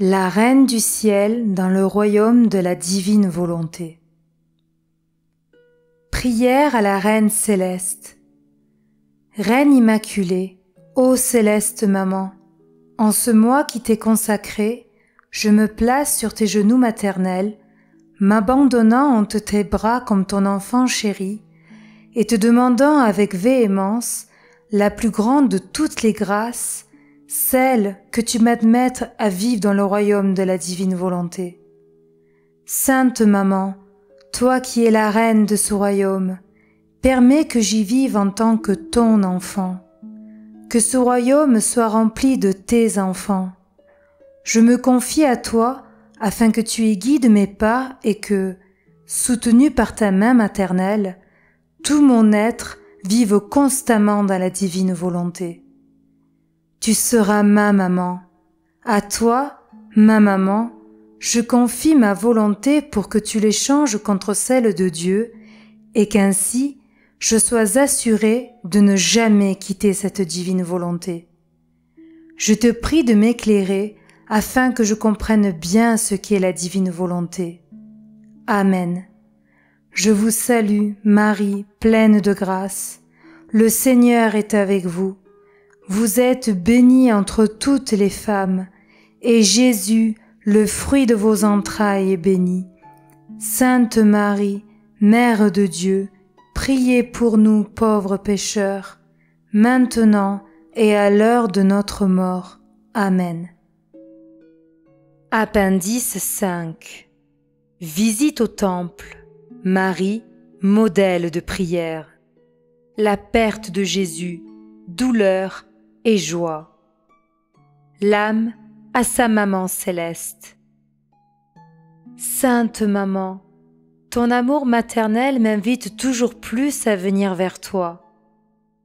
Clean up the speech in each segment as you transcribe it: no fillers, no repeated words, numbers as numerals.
la Reine du ciel dans le royaume de la divine volonté. Prière à la Reine céleste. Reine immaculée, ô céleste maman, en ce mois qui t'est consacré, je me place sur tes genoux maternels, m'abandonnant entre tes bras comme ton enfant chéri, et te demandant avec véhémence la plus grande de toutes les grâces, celle que tu m'admettes à vivre dans le royaume de la divine volonté. Sainte Maman, toi qui es la reine de ce royaume, permets que j'y vive en tant que ton enfant, que ce royaume soit rempli de tes enfants. Je me confie à toi afin que tu y guides mes pas et que, soutenu par ta main maternelle, tout mon être vive constamment dans la divine volonté. Tu seras ma maman. À toi, ma maman, je confie ma volonté pour que tu l'échanges contre celle de Dieu et qu'ainsi je sois assurée de ne jamais quitter cette divine volonté. Je te prie de m'éclairer afin que je comprenne bien ce qu'est la divine volonté. Amen. Je vous salue, Marie, pleine de grâce. Le Seigneur est avec vous. Vous êtes bénie entre toutes les femmes, et Jésus, le fruit de vos entrailles, est béni. Sainte Marie, Mère de Dieu, priez pour nous pauvres pécheurs, maintenant et à l'heure de notre mort. Amen. Appendice 5. Visite au temple. Marie, modèle de prière. La perte de Jésus, douleur et joie. L'âme à sa maman céleste. Sainte Maman, ton amour maternel m'invite toujours plus à venir vers toi.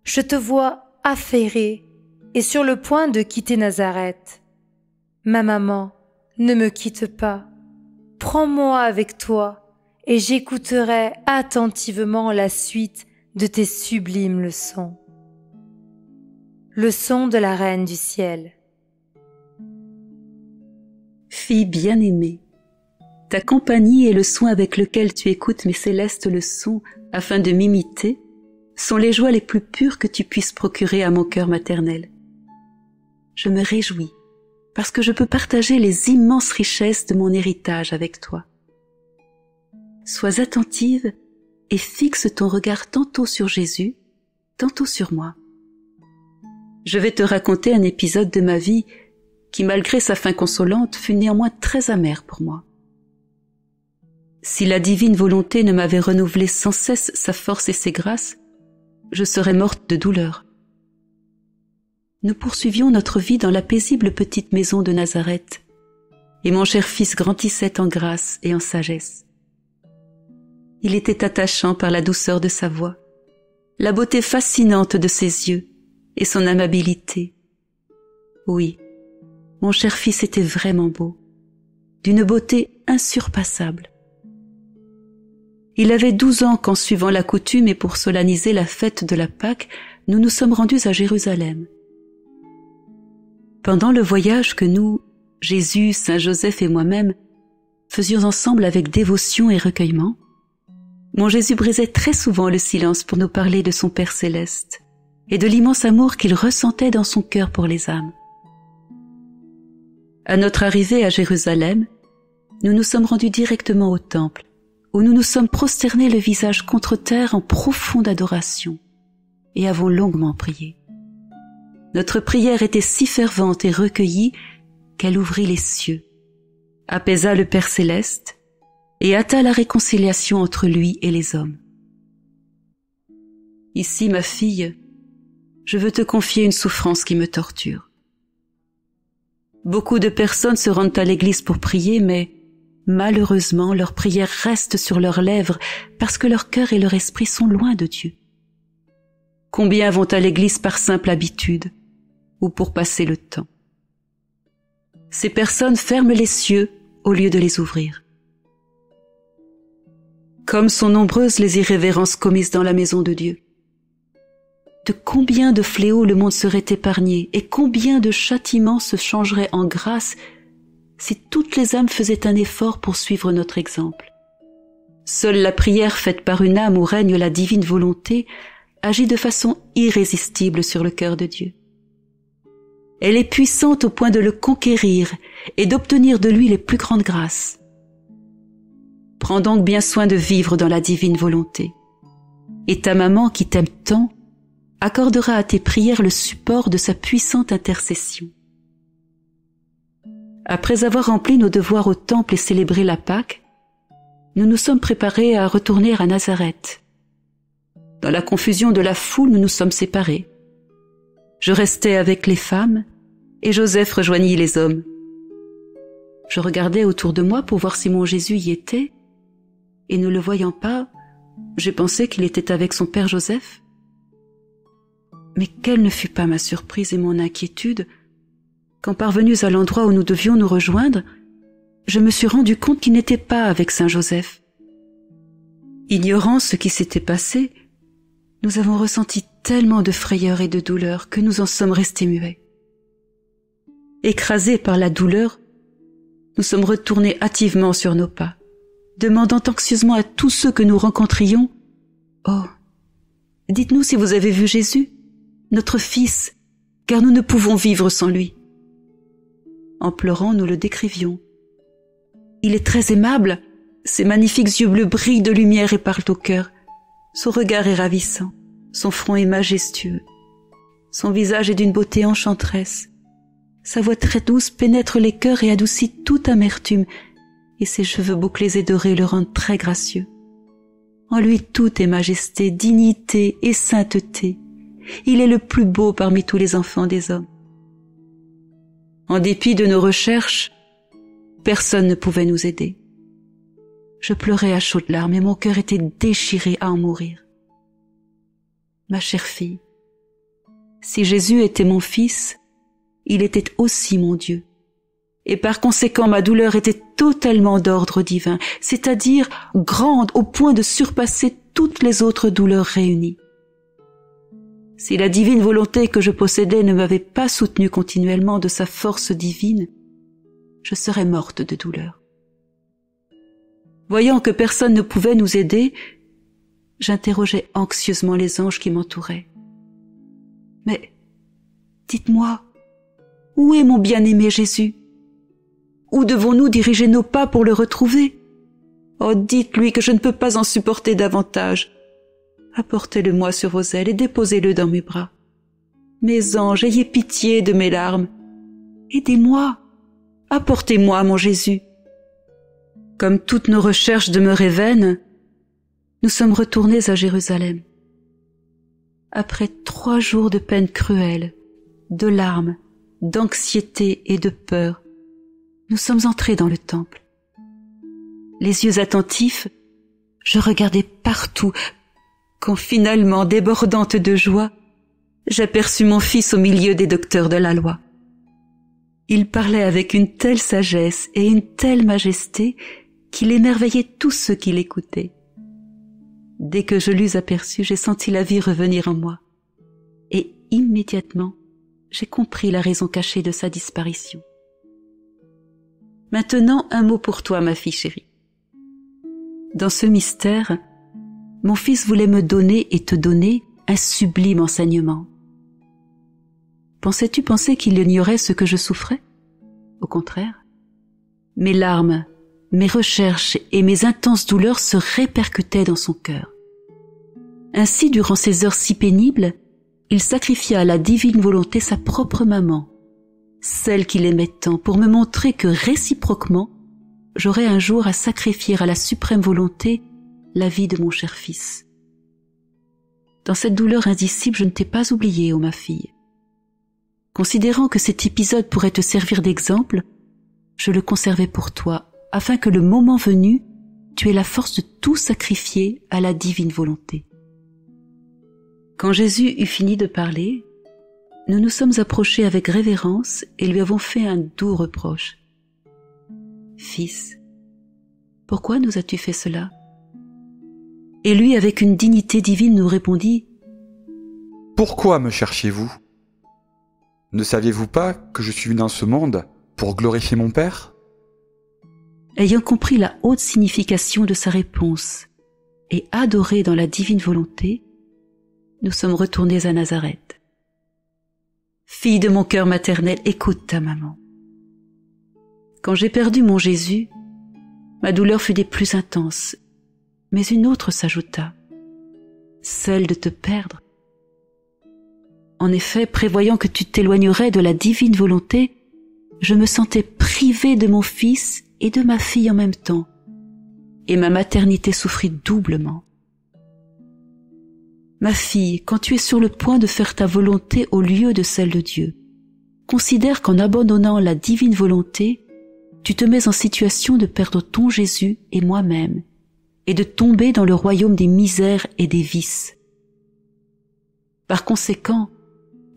Je te vois affairée et sur le point de quitter Nazareth. Ma maman, ne me quitte pas. Prends-moi avec toi et j'écouterai attentivement la suite de tes sublimes leçons. Leçon de la Reine du ciel. Fille bien-aimée, ta compagnie et le soin avec lequel tu écoutes mes célestes leçons afin de m'imiter sont les joies les plus pures que tu puisses procurer à mon cœur maternel. Je me réjouis parce que je peux partager les immenses richesses de mon héritage avec toi. Sois attentive et fixe ton regard tantôt sur Jésus, tantôt sur moi. Je vais te raconter un épisode de ma vie qui, malgré sa fin consolante, fut néanmoins très amer pour moi. Si la divine volonté ne m'avait renouvelé sans cesse sa force et ses grâces, je serais morte de douleur. Nous poursuivions notre vie dans la paisible petite maison de Nazareth, et mon cher fils grandissait en grâce et en sagesse. Il était attachant par la douceur de sa voix, la beauté fascinante de ses yeux et son amabilité. Oui, mon cher fils était vraiment beau, d'une beauté insurpassable. Il avait 12 ans quand, suivant la coutume et pour solenniser la fête de la Pâque, nous nous sommes rendus à Jérusalem. Pendant le voyage que nous, Jésus, Saint Joseph et moi-même, faisions ensemble avec dévotion et recueillement, mon Jésus brisait très souvent le silence pour nous parler de son Père céleste et de l'immense amour qu'il ressentait dans son cœur pour les âmes. À notre arrivée à Jérusalem, nous nous sommes rendus directement au temple, où nous nous sommes prosternés le visage contre terre en profonde adoration et avons longuement prié. Notre prière était si fervente et recueillie qu'elle ouvrit les cieux, apaisa le Père céleste et hâta la réconciliation entre lui et les hommes. Ici, ma fille, je veux te confier une souffrance qui me torture. Beaucoup de personnes se rendent à l'église pour prier, mais malheureusement, leurs prières restent sur leurs lèvres parce que leur cœur et leur esprit sont loin de Dieu. Combien vont à l'église par simple habitude ou pour passer le temps? Ces personnes ferment les cieux au lieu de les ouvrir. Comme sont nombreuses les irrévérences commises dans la maison de Dieu. De combien de fléaux le monde serait épargné et combien de châtiments se changeraient en grâce si toutes les âmes faisaient un effort pour suivre notre exemple. Seule la prière faite par une âme où règne la divine volonté agit de façon irrésistible sur le cœur de Dieu. Elle est puissante au point de le conquérir et d'obtenir de lui les plus grandes grâces. Prends donc bien soin de vivre dans la divine volonté. Et ta maman qui t'aime tant accordera à tes prières le support de sa puissante intercession. Après avoir rempli nos devoirs au temple et célébré la Pâque, nous nous sommes préparés à retourner à Nazareth. Dans la confusion de la foule, nous nous sommes séparés. Je restai avec les femmes et Joseph rejoignit les hommes. Je regardais autour de moi pour voir si mon Jésus y était, et ne le voyant pas, j'ai pensé qu'il était avec son père Joseph. Mais quelle ne fut pas ma surprise et mon inquiétude quand, parvenus à l'endroit où nous devions nous rejoindre, je me suis rendu compte qu'il n'était pas avec saint Joseph. Ignorant ce qui s'était passé, nous avons ressenti tellement de frayeur et de douleur que nous en sommes restés muets. Écrasés par la douleur, nous sommes retournés hâtivement sur nos pas, demandant anxieusement à tous ceux que nous rencontrions « Oh, dites-nous si vous avez vu Jésus, notre Fils, car nous ne pouvons vivre sans lui. » En pleurant, nous le décrivions. Il est très aimable, ses magnifiques yeux bleus brillent de lumière et parlent au cœur. Son regard est ravissant, son front est majestueux. Son visage est d'une beauté enchanteresse. Sa voix très douce pénètre les cœurs et adoucit toute amertume, et ses cheveux bouclés et dorés le rendent très gracieux. En lui tout est majesté, dignité et sainteté. Il est le plus beau parmi tous les enfants des hommes. En dépit de nos recherches, personne ne pouvait nous aider. Je pleurais à chaudes larmes et mon cœur était déchiré à en mourir. Ma chère fille, si Jésus était mon fils, il était aussi mon Dieu. Et par conséquent, ma douleur était totalement d'ordre divin, c'est-à-dire grande au point de surpasser toutes les autres douleurs réunies. Si la divine volonté que je possédais ne m'avait pas soutenue continuellement de sa force divine, je serais morte de douleur. Voyant que personne ne pouvait nous aider, j'interrogeais anxieusement les anges qui m'entouraient. Mais, dites-moi, où est mon bien-aimé Jésus? Où devons-nous diriger nos pas pour le retrouver? Oh, dites-lui que je ne peux pas en supporter davantage. Apportez-le-moi sur vos ailes et déposez-le dans mes bras. Mes anges, ayez pitié de mes larmes. Aidez-moi. Apportez-moi mon Jésus. Comme toutes nos recherches demeuraient vaines, nous sommes retournés à Jérusalem. Après 3 jours de peine cruelle, de larmes, d'anxiété et de peur, nous sommes entrés dans le temple. Les yeux attentifs, je regardais partout, quand finalement, débordante de joie, j'aperçus mon fils au milieu des docteurs de la loi. Il parlait avec une telle sagesse et une telle majesté qu'il émerveillait tous ceux qui l'écoutaient. Dès que je l'eus aperçu, j'ai senti la vie revenir en moi. Et immédiatement, j'ai compris la raison cachée de sa disparition. Maintenant, un mot pour toi, ma fille chérie. Dans ce mystère, mon fils voulait me donner et te donner un sublime enseignement. Pensais-tu penser qu'il ignorait ce que je souffrais? Au contraire. Mes larmes, mes recherches et mes intenses douleurs se répercutaient dans son cœur. Ainsi, durant ces heures si pénibles, il sacrifia à la divine volonté sa propre maman, celle qu'il aimait tant, pour me montrer que réciproquement, j'aurais un jour à sacrifier à la suprême volonté la vie de mon cher fils. Dans cette douleur indicible, je ne t'ai pas oubliée, ô ma fille. Considérant que cet épisode pourrait te servir d'exemple, je le conservais pour toi, afin que le moment venu, tu aies la force de tout sacrifier à la divine volonté. Quand Jésus eut fini de parler, nous nous sommes approchés avec révérence et lui avons fait un doux reproche. « Fils, pourquoi nous as-tu fait cela ?» Et lui, avec une dignité divine, nous répondit « Pourquoi me cherchiez-vous? Ne saviez-vous pas que je suis venu dans ce monde pour glorifier mon Père ? ayant compris la haute signification de sa réponse et adorés dans la divine volonté, nous sommes retournés à Nazareth. Fille de mon cœur maternel, écoute ta maman. Quand j'ai perdu mon Jésus, ma douleur fut des plus intenses, mais une autre s'ajouta, celle de te perdre. En effet, prévoyant que tu t'éloignerais de la divine volonté, je me sentais privée de mon fils et de ma fille en même temps, et ma maternité souffrit doublement. Ma fille, quand tu es sur le point de faire ta volonté au lieu de celle de Dieu, considère qu'en abandonnant la divine volonté, tu te mets en situation de perdre ton Jésus et moi-même, et de tomber dans le royaume des misères et des vices. Par conséquent,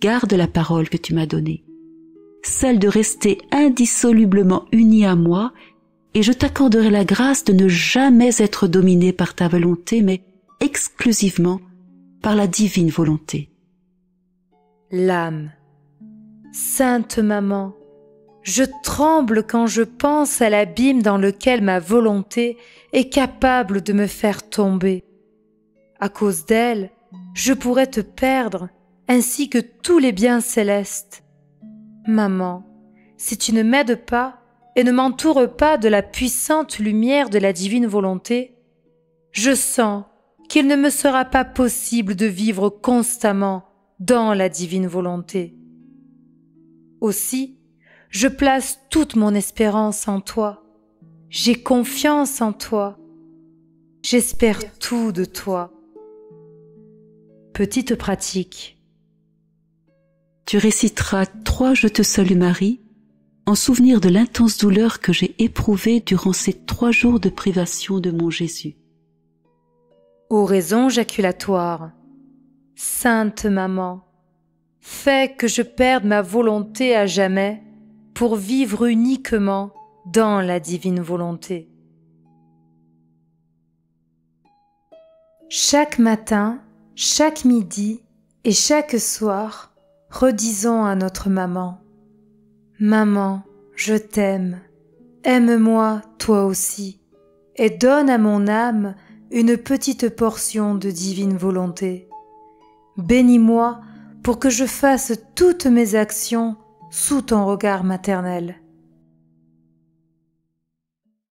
garde la parole que tu m'as donnée, celle de rester indissolublement unie à moi, et je t'accorderai la grâce de ne jamais être dominé par ta volonté, mais exclusivement par la divine volonté. L'âme. Sainte Maman, je tremble quand je pense à l'abîme dans lequel ma volonté est capable de me faire tomber. À cause d'elle, je pourrais te perdre, ainsi que tous les biens célestes. Maman, si tu ne m'aides pas et ne m'entoures pas de la puissante lumière de la divine volonté, je sens qu'il ne me sera pas possible de vivre constamment dans la divine volonté. Aussi, je place toute mon espérance en toi. J'ai confiance en toi. J'espère tout de toi. Petite pratique. Tu réciteras 3 Je te salue Marie en souvenir de l'intense douleur que j'ai éprouvée durant ces 3 jours de privation de mon Jésus. Oraison jaculatoire. Sainte Maman, fais que je perde ma volonté à jamais pour vivre uniquement dans la divine volonté. Chaque matin, chaque midi et chaque soir, redisons à notre maman: Maman, je t'aime, aime-moi toi aussi, et donne à mon âme une petite portion de divine volonté. Bénis-moi pour que je fasse toutes mes actions sous ton regard maternel.